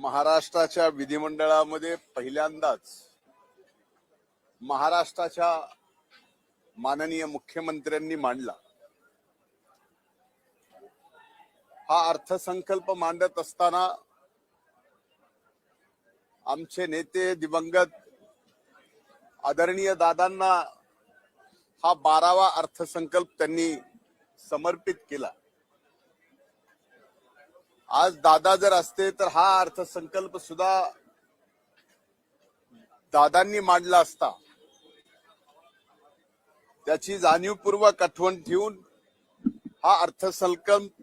महाराष्ट्राच्या विधिमंडळामध्ये पहिल्यांदाच महाराष्ट्राच्या माननीय मुख्यमंत्र्यांनी मांडला। हा अर्थसंकल्प मांडत असताना आमचे नेते दिवंगत आदरणीय दादांना हा 12वा अर्थसंकल्प त्यांनी समर्पित केला। आज दादा जर असते तर हा अर्थसंकल्प सुद्धा दादांनी मांडला असता। त्याची जाणीवपूर्वक आठवण ठेवून हा अर्थसंकल्प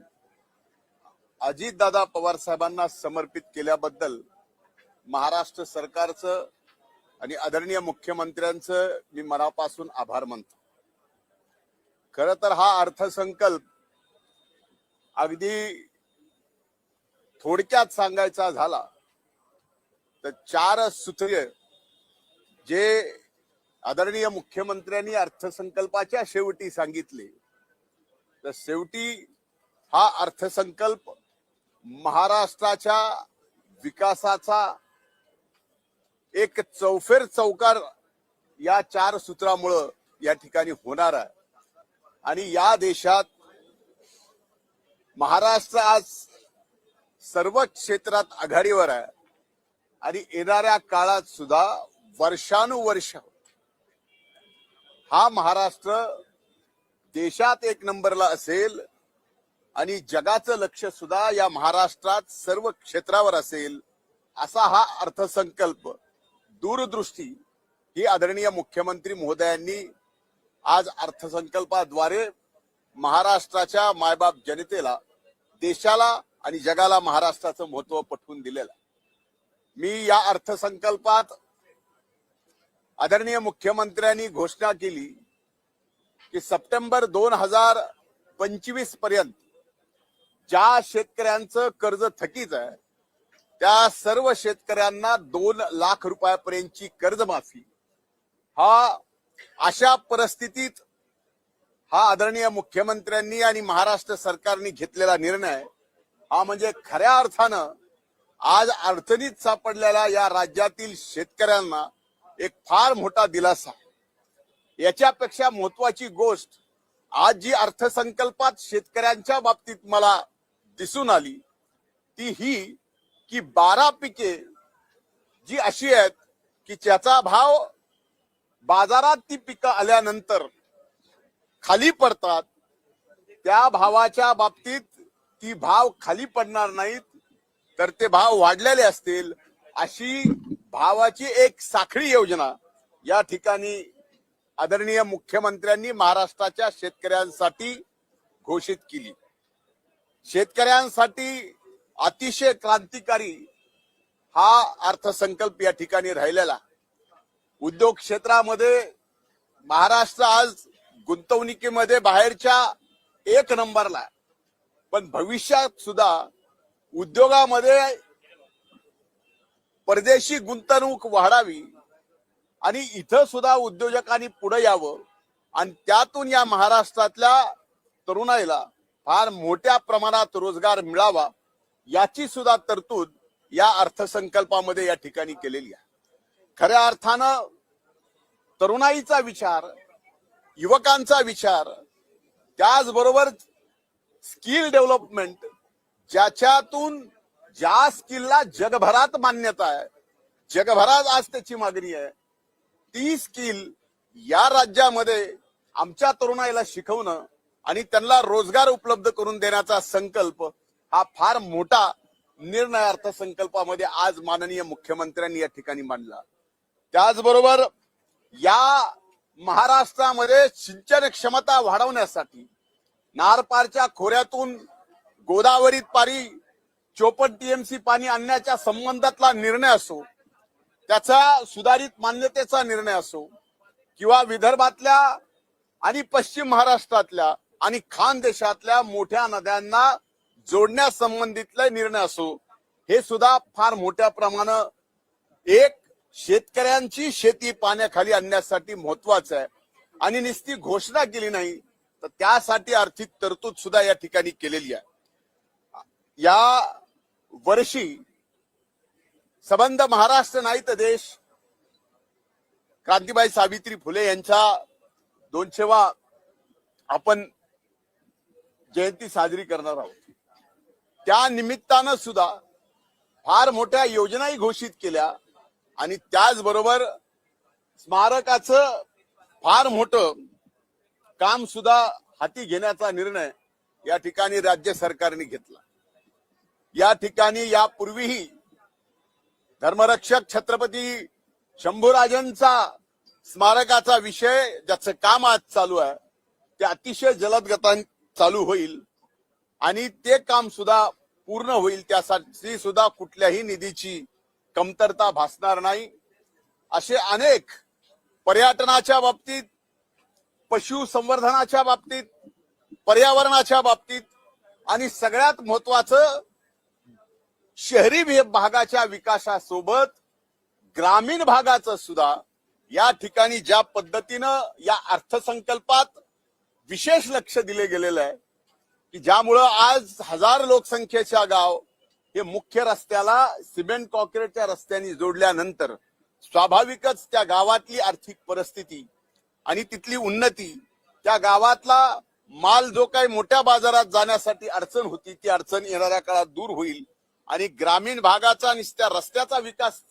अजितदादा पवार साहेबांना समर्पित केल्याबद्दल महाराष्ट्र सरकारचं आणि आदरणीय मुख्यमंत्र्यांचं मी मनापासून आभार मानतो। खरं तर हा अर्थसंकल्प अगदी थोडक्यात सांगायचा झाला तर 4 सूत्रे जे आदरणीय मुख्यमंत्र्यांनी अर्थसंकल्पाच्या शेवटी सांगितले, तर शेवटी हा अर्थसंकल्प महाराष्ट्राच्या विकासाचा एक चौफेर चौकार या 4 सूत्रामुळे या ठिकाणी होणार आहे। आणि या देशात महाराष्ट्र आज सर्व क्षेत्रात आघाडीवर आहे आणि येणाऱ्या काळात सुद्धा वर्षानुवर्ष हा महाराष्ट्र देशात 1 नंबरला असेल आणि जगाचं लक्ष सुद्धा या महाराष्ट्रात सर्व क्षेत्रावर असेल असा हा अर्थसंकल्प दूरदृष्टी ही आदरणीय मुख्यमंत्री महोदयांनी आज अर्थसंकल्पाद्वारे महाराष्ट्राच्या मायबाप जनतेला, देशाला आणि जगाला महाराष्ट्राचं महत्व पटवून दिलेलं। मी या अर्थसंकल्पात आदरणीय मुख्यमंत्र्यांनी घोषणा केली की सप्टेंबर 2025 पर्यंत ज्या शेतकऱ्यांचं कर्ज थकीत आहे त्या सर्व शेतकऱ्यांना 2 लाख रुपयापर्यंतची कर्जमाफी। हा अशा परिस्थितीत हा आदरणीय मुख्यमंत्र्यांनी आणि महाराष्ट्र सरकारने घेतलेला निर्णय हा म्हणजे खऱ्या अर्थानं आज अडचणीत सापडलेल्या या राज्यातील शेतकऱ्यांना एक फार मोठा दिलासा। याच्यापेक्षा महत्वाची गोष्ट आज जी अर्थसंकल्पात शेतकऱ्यांच्या बाबतीत मला दिसून आली ती ही की 12 पिके जी अशी आहेत की ज्याचा भाव बाजारात ती पिकं आल्यानंतर खाली पडतात, त्या भावाच्या बाबतीत ती भाव खाली पडणार नाहीत तर ते भाव वाढलेले असतील अशी भावाची एक साखळी योजना या ठिकाणी आदरणीय मुख्यमंत्र्यांनी महाराष्ट्राच्या शेतकऱ्यांसाठी घोषित केली। शेतकऱ्यांसाठी अतिशय क्रांतिकारी हा अर्थसंकल्प या ठिकाणी राहिलेला। उद्योग क्षेत्रामध्ये महाराष्ट्र आज गुंतवणुकीमध्ये बाहेरच्या 1 नंबरला, पण भविष्यात सुद्धा उद्योगामध्ये परदेशी गुंतवणूक वाढावी आणि इथं सुद्धा उद्योजकांनी पुढे यावं आणि त्यातून या महाराष्ट्रातल्या तरुणाईला फार मोठ्या प्रमाणात रोजगार मिळावा याची सुद्धा तरतूद या अर्थसंकल्पामध्ये या ठिकाणी केलेली आहे। खऱ्या अर्थानं तरुणाईचा विचार, युवकांचा विचार, त्याचबरोबर स्किल डेव्हलपमेंट ज्याच्यातून ज्या स्किलला जगभरात मान्यता आहे, जगभरात आज त्याची मागणी आहे, ती स्किल या राज्यामध्ये आमच्या तरुणाईला शिकवणं आणि त्यांना रोजगार उपलब्ध करून देण्याचा संकल्प हा फार मोठा निर्णय अर्थसंकल्पामध्ये आज माननीय मुख्यमंत्र्यांनी या ठिकाणी मांडला। त्याचबरोबर या महाराष्ट्रामध्ये सिंचन क्षमता वाढवण्यासाठी नारपारच्या खोऱ्यातून गोदावरीत पारी 54 TMC पाणी आणण्याच्या संबंधातला निर्णय असो, त्याचा सुधारित मान्यतेचा निर्णय असो किंवा विदर्भातल्या आणि पश्चिम महाराष्ट्रातल्या आणि खानदेशातल्या मोठ्या नद्यांना जोडण्यासंबंधितले निर्णय असो, हे सुद्धा फार मोठ्या प्रमाणात एक शेतकऱ्यांची शेती पाण्याखाली आणण्यासाठी महत्वाचं आहे। आणि नुसती घोषणा केली नाही तर त्यासाठी आर्थिक तरतूद सुद्धा या ठिकाणी केलेली आहे। या वर्षी संबंध महाराष्ट्र नाही तर देश क्रांतीबाई सावित्री फुले यांच्या 200वा आपण जयंती साजरी करणार आहोत. त्या निमित्तानं सुद्धा फार मोठ्या योजनाही घोषित केल्या आणि त्याचबरोबर स्मारकाचं फार मोठं काम सुद्धा हाती घेण्याचा निर्णय या ठिकाणी राज्य सरकारने घेतला. या ठिकाणी यापूर्वीही धर्मरक्षक छत्रपती शंभूराजांचा स्मारकाचा विषय ज्याचं काम आज चालू आहे ते अतिशय जलद गतीने चालू होईल आणि ते काम सुद्धा पूर्ण होईल. त्यासाठी सुद्धा कुठल्याही निधीची कमतरता भासणार नाही. असे अनेक पर्यटनाच्या बाबतीत, पशुसंवर्धनाच्या बाबतीत, पर्यावरणाच्या बाबतीत आणि सगळ्यात महत्वाचं शहरी भागाच्या विकासासोबत ग्रामीण भागाचं सुद्धा या ठिकाणी ज्या पद्धतीनं या अर्थसंकल्पात विशेष लक्ष दिले गेलेलं आहे की ज्यामुळं आज 1000 लोकसंख्येच्या गाव हे मुख्य रस्त्याला सिमेंट कॉन्क्रीटच्या रस्त्याने जोडल्यानंतर स्वाभाविकच त्या गावातली आर्थिक परिस्थिती आणि तिथली उन्नती, त्या गावातला माल जो काही मोठ्या बाजारात जाण्यासाठी अडचण होती ती अडचण येणाऱ्या काळात दूर होईल आणि ग्रामीण भागाचा नुसत्या रस्त्याचा विकास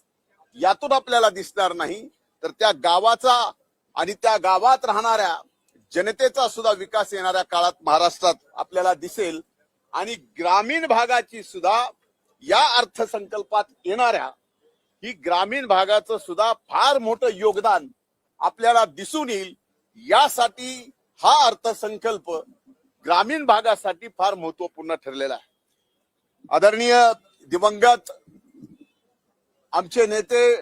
यातून आपल्याला दिसणार नाही तर त्या गावाचा आणि त्या गावात राहणाऱ्या जनतेचा सुद्धा विकास येणाऱ्या काळात महाराष्ट्रात आपल्याला दिसेल आणि ग्रामीण भागाची सुद्धा या अर्थसंकल्पात येणाऱ्या ही ग्रामीण भागाचं सुद्धा फार मोठं योगदान आपल्याला दिसून येईल. यासाठी हा अर्थसंकल्प ग्रामीण भागासाठी फार महत्वपूर्ण ठरलेला आहे. आदरणीय दिवंगत आमचे नेते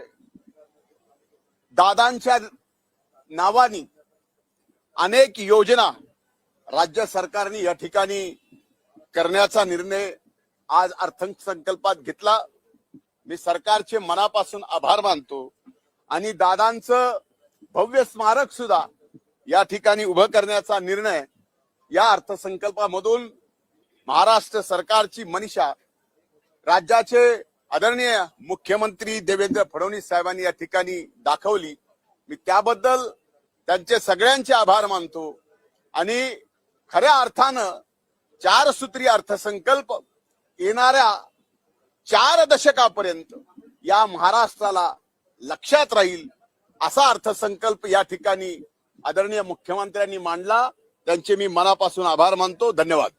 दादांच्या नावानी अनेक योजना राज्य सरकारने या ठिकाणी करण्याचा निर्णय आज अर्थसंकल्पात घेतला. मी सरकारचे मनापासून आभार मानतो आणि दादांचं भव्य स्मारक सुद्धा या ठिकाणी उभं करण्याचा निर्णय या अर्थसंकल्पामधून महाराष्ट्र सरकारची मनीषा राज्याचे आदरणीय मुख्यमंत्री देवेंद्र फडणवीस साहेबांनी या ठिकाणी दाखवली. मी त्याबद्दल त्यांचे सगळ्यांचे आभार मानतो आणि खऱ्या अर्थानं 4 सूत्री अर्थसंकल्प येणाऱ्या 4 दशकापर्यंत या महाराष्ट्राला लक्षात राहील असा अर्थसंकल्प या ठिकाणी आदरणीय मुख्यमंत्र्यांनी मांडला. त्यांचे मी मनापासून आभार मानतो. धन्यवाद.